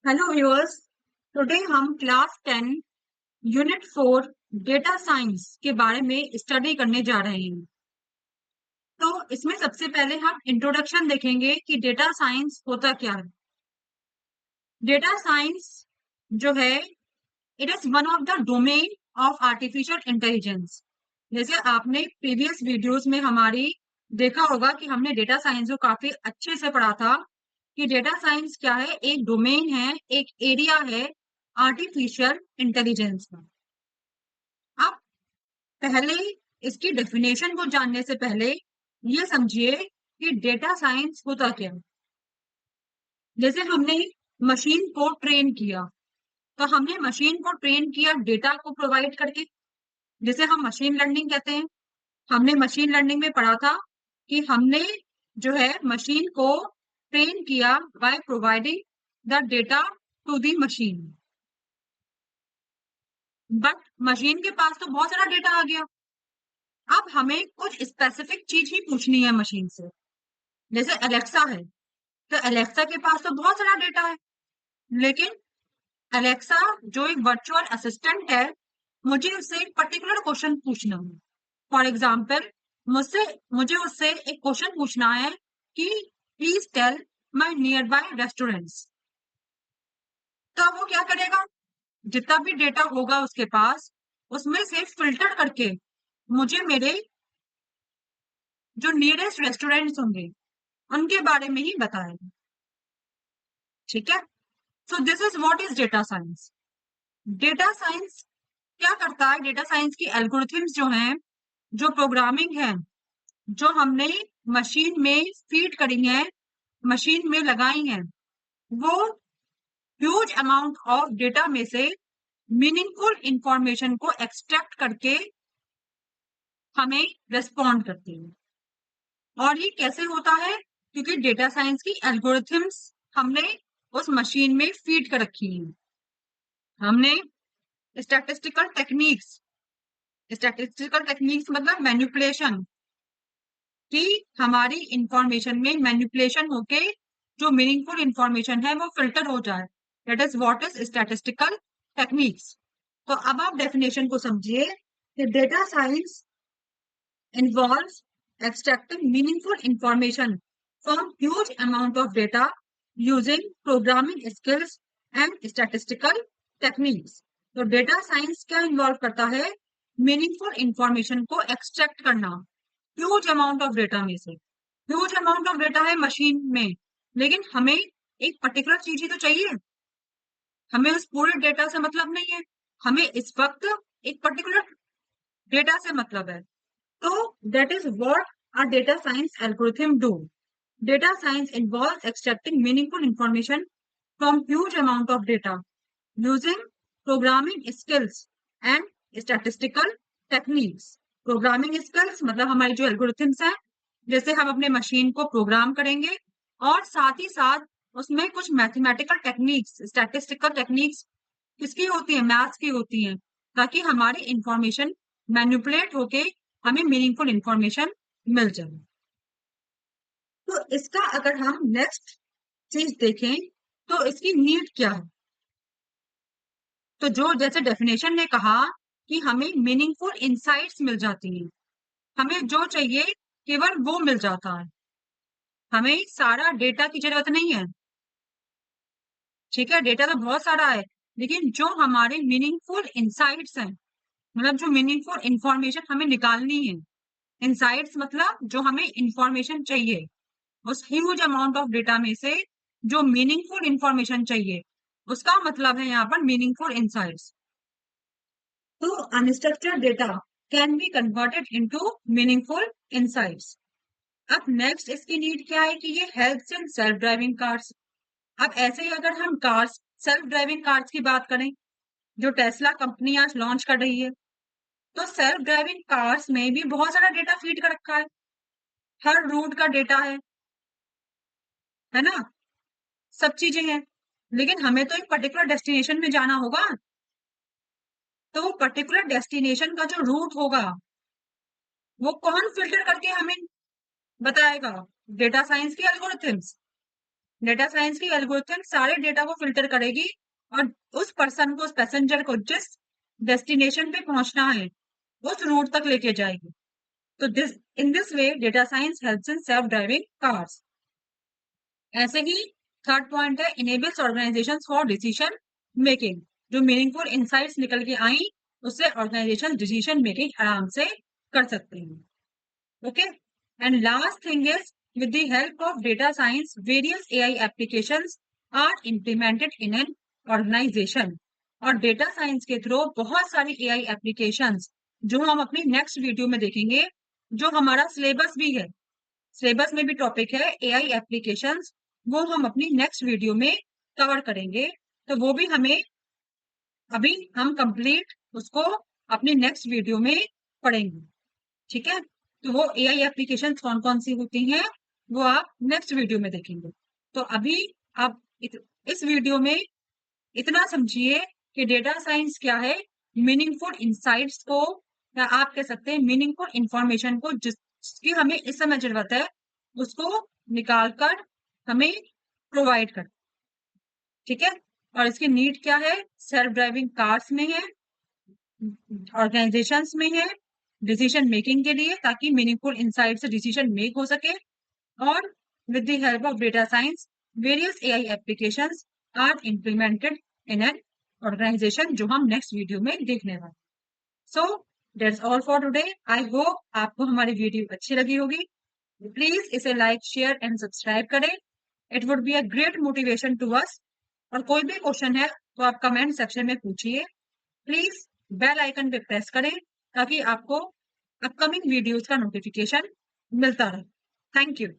Hello viewers. Today हम class 10 unit 4 data science के बारे में स्टडी करने जा रहे हैं। तो इसमें सबसे पहले हम इंट्रोडक्शन देखेंगे कि डेटा साइंस होता क्या है। डेटा साइंस जो है it is one of the domain of artificial intelligence. जैसे आपने प्रीवियस वीडियोस में हमारी देखा होगा कि हमने डेटा साइंस को काफी अच्छे से पढ़ा था कि डेटा साइंस क्या है, एक डोमेन है, एक एरिया है आर्टिफिशियल इंटेलिजेंस का। अब पहले इसकी डेफिनेशन को जानने से पहले ये समझिए कि डेटा साइंस होता क्या है। जैसे हमने मशीन को ट्रेन किया, तो हमने मशीन को ट्रेन किया डेटा को प्रोवाइड करके, जिसे हम मशीन लर्निंग कहते हैं। हमने मशीन लर्निंग में पढ़ा था कि हमने जो है मशीन को ट्रेन किया by providing the data to the machine. But machine के पास तो बहुत सारा डेटा आ गया। अब हमें कुछ स्पेसिफिक चीज ही पूछनी है मशीन से। जैसे अलेक्सा है, तो अलेक्सा के पास तो बहुत सारा डेटा है, लेकिन अलेक्सा जो एक वर्चुअल असिस्टेंट है, मुझे उससे एक पर्टिकुलर क्वेश्चन पूछना है। फॉर एग्जाम्पल, मुझसे मुझे उससे एक क्वेश्चन पूछना है कि please tell my nearby restaurants. तो वो क्या करेगा, जितना भी डेटा होगा उसके पास, उसमें से फिल्टर करके मुझे मेरे जो नियरेस्ट रेस्टोरेंट्स होंगे उनके बारे में ही बताएगा। ठीक है। So this is what is data science. Data science क्या करता है, डेटा साइंस की एल्गोरिथम्स जो हैं, जो प्रोग्रामिंग है, जो हमने मशीन में फीड करी है, मशीन में लगाई है, वो ह्यूज अमाउंट ऑफ डेटा में से मीनिंगफुल इंफॉर्मेशन को एक्सट्रैक्ट करके हमें रिस्पॉन्ड करती है। और ये कैसे होता है, क्योंकि डेटा साइंस की एल्गोरिथम्स हमने उस मशीन में फीड कर रखी है। हमने स्टैटिस्टिकल टेक्निक्स, स्टैटिस्टिकल टेक्निक्स मतलब मैनिपुलेशन, कि हमारी इंफॉर्मेशन में मैनिपुलेशन होके जो मीनिंगफुल इंफॉर्मेशन है वो फिल्टर हो जाए। That is what is statistical techniques. तो अब आप डेफिनेशन को समझिए कि data science involves extracting meaningful information from huge amount of data using programming skills and statistical techniques। तो डेटा साइंस क्या इन्वॉल्व करता है, मीनिंगफुल इंफॉर्मेशन को एक्सट्रैक्ट करना ह्यूज अमाउंट ऑफ डेटा में से। ह्यूज अमाउंट ऑफ डेटा है machine में, लेकिन हमें एक पर्टिकुलर चीज ही तो चाहिए। हमें उस पूरे डेटा से मतलब नहीं है, हमें इस वक्त एक पर्टिकुलर डेटा से मतलब है। So that is what a data science algorithm do. Data science involves extracting meaningful information from huge amount of data using programming skills and statistical techniques. Programming skills मतलब हमारी जो algorithms हैं, जैसे हम अपने मशीन को प्रोग्राम करेंगे, और साथ ही साथ उसमें कुछ मैथमेटिकल टेक्निक्स, स्टैटिस्टिकल टेक्निक्स किसकी होती है, मैथ्स की होती है, ताकि हमारी इंफॉर्मेशन मैनिपुलेट होके हमें मीनिंगफुल इंफॉर्मेशन मिल जाए। तो इसका अगर हम नेक्स्ट चीज देखें तो इसकी नीड क्या है। तो जो जैसे डेफिनेशन ने कहा कि हमें मीनिंगफुल इंसाइट्स मिल जाती हैं, हमें जो चाहिए केवल वो मिल जाता है, हमें सारा डेटा की जरूरत नहीं है। ठीक है, डेटा तो बहुत सारा है, लेकिन जो हमारे मीनिंगफुल इंसाइट्स हैं, मतलब जो मीनिंगफुल इंफॉर्मेशन हमें निकालनी है, इंसाइट्स मतलब जो हमें इंफॉर्मेशन चाहिए, उस ह्यूज अमाउंट ऑफ डेटा में से जो मीनिंगफुल इंफॉर्मेशन चाहिए, उसका मतलब है यहाँ पर मीनिंगफुल इंसाइट्स। तो unstructured data can be converted into meaningful insights. अब नेक्स्ट इसकी नीड क्या है कि ये helps in self driving cars. अब ऐसे ही अगर हम कार्स, सेल्फ ड्राइविंग कार्स की बात करें, जो टेस्ला कंपनी आज लॉन्च कर रही है, तो सेल्फ ड्राइविंग कार्स में भी बहुत सारा डेटा फीड कर रखा है, हर रूट का डेटा है ना, सब चीजें हैं। लेकिन हमें तो एक पर्टिकुलर डेस्टिनेशन में जाना होगा, तो वो पर्टिकुलर डेस्टिनेशन का जो रूट होगा वो कौन फिल्टर करके हमें बताएगा, डेटा साइंस के एल्गोरिथम्स। डेटा साइंस की एल्गोरिथम सारे डेटा को फिल्टर करेगी और उस पर्सन को, उस पैसेंजर को जिस डेस्टिनेशन पे पहुंचना है उस रूट तक लेके जाएगी। तो in this way data science helps in self driving cars. ऐसे ही थर्ड पॉइंट है enables organization for decision making. जो मीनिंगफुल इंसाइट्स निकल के आई उससे ऑर्गेनाइजेशन डिसीजन मेकिंग आराम से कर सकते हैं। Okay, and last thing is with the help of data science various AI applications are implemented in an organization। और डेटा साइंस के थ्रू बहुत सारी AI एप्लीकेशंस जो हम अपनी नेक्स्ट वीडियो में देखेंगे, जो हमारा सिलेबस भी है, सिलेबस में भी टॉपिक है AI एप्लीकेशंस, वो हम अपनी नेक्स्ट वीडियो में कवर करेंगे। तो वो भी हमें अभी हम कंप्लीट उसको अपनी नेक्स्ट वीडियो में पढ़ेंगे। ठीक है, तो वो AI एप्लीकेशन कौन कौन सी होती हैं वो आप नेक्स्ट वीडियो में देखेंगे। तो अभी आप इस वीडियो में इतना समझिए कि डेटा साइंस क्या है, मीनिंगफुल इंसाइट्स को या आप कह सकते हैं मीनिंगफुल इंफॉर्मेशन को जिसकी हमें इस समय जरूरत है उसको निकाल कर हमें प्रोवाइड कर। ठीक है, और इसकी नीड क्या है, सेल्फ ड्राइविंग कार्स में है, ऑर्गेनाइजेशंस में है, डिसीजन मेकिंग के लिए ताकि मीनिंगफुल इंसाइट से डिसीजन मेक हो सके। और with the help of data science various AI applications are implemented in an organization जो हम नेक्स्ट वीडियो में देखने वाले। So that's all for today. I hope आपको हमारी वीडियो अच्छी लगी होगी। प्लीज इसे लाइक शेयर एंड सब्सक्राइब करें, it would be a great motivation to us. और कोई भी क्वेश्चन है तो आप कमेंट सेक्शन में पूछिए। प्लीज बेल आइकन पे प्रेस करें ताकि आपको अपकमिंग वीडियोस का नोटिफिकेशन मिलता रहे। Thank you.